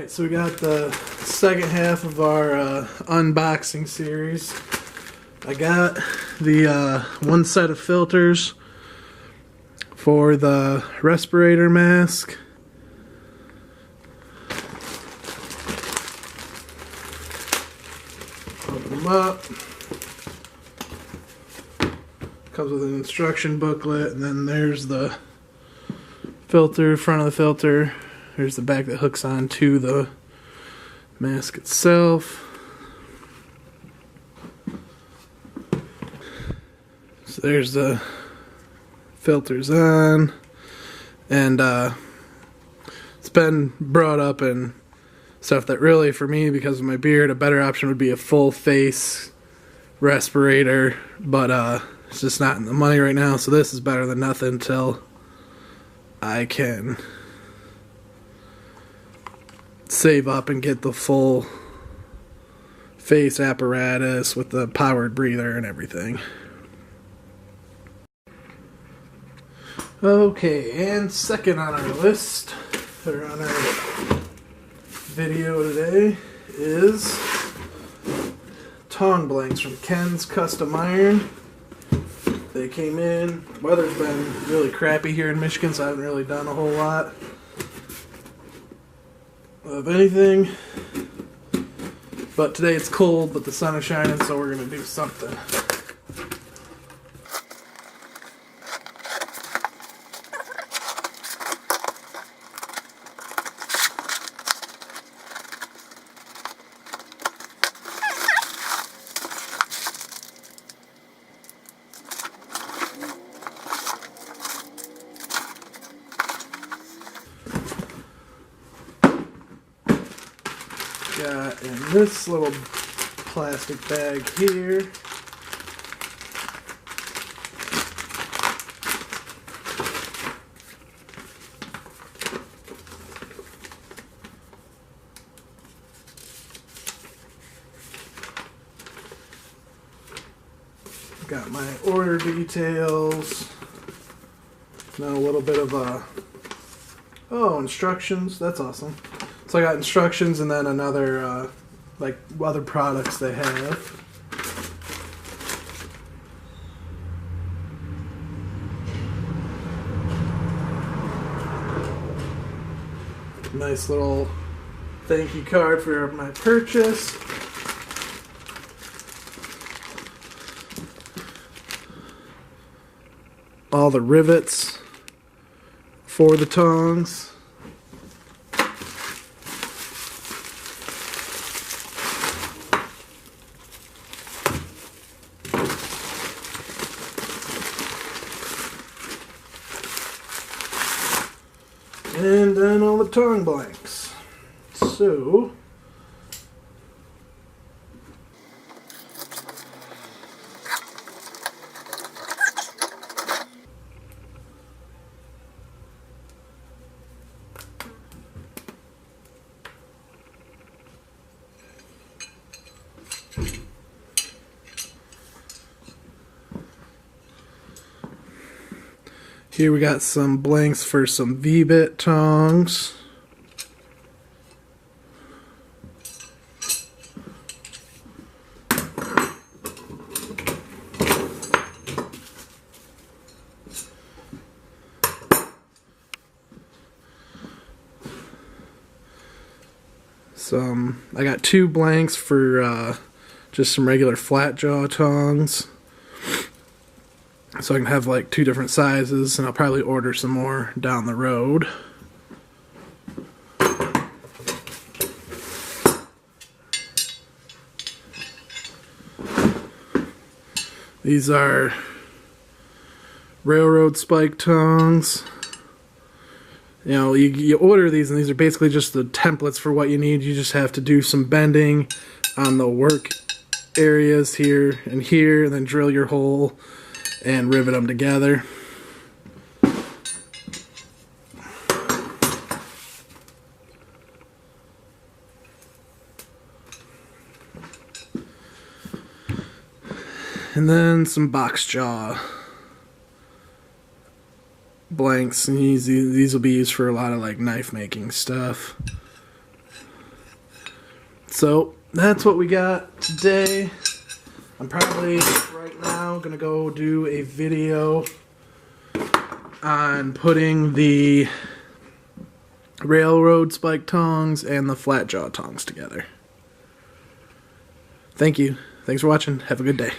Alright, so we got the second half of our unboxing series. I got the one set of filters for the respirator mask. Open them up. Comes with an instruction booklet, and then there's the filter, front of the filter. There's the back that hooks on to the mask itself. So there's the filters on, and it's been brought up in stuff that really, for me, because of my beard, a better option would be a full face respirator, but it's just not in the money right now, so this is better than nothing until I can save up and get the full face apparatus with the powered breather and everything. Okay, and second on our list, or on our video today, is tongue blanks from Ken's Custom Iron. They came in. Weather's been really crappy here in Michigan, so I haven't really done a whole lot of anything. But today it's cold, but the sun is shining, so we're going to do something. Got in this little plastic bag here got my order details, now a little bit of instructions. That's awesome. So I got instructions and then another, like, other products they have. Nice little thank you card for my purchase. All the rivets for the tongs. And then all the tongue blanks. So, here we got some blanks for some V-bit tongs. I got 2 blanks for just some regular flat jaw tongs. So I can have like 2 different sizes, and I'll probably order some more down the road. These are railroad spike tongs. You know, you order these, and these are basically just the templates for what you need. You just have to do some bending on the work areas here, and then drill your hole and rivet them together. And then some box jaw blanks, and these will be used for a lot of like knife making stuff. So that's what we got today. I'm probably right now gonna go do a video on putting the railroad spike tongs and the flat jaw tongs together. Thank you. Thanks for watching. Have a good day.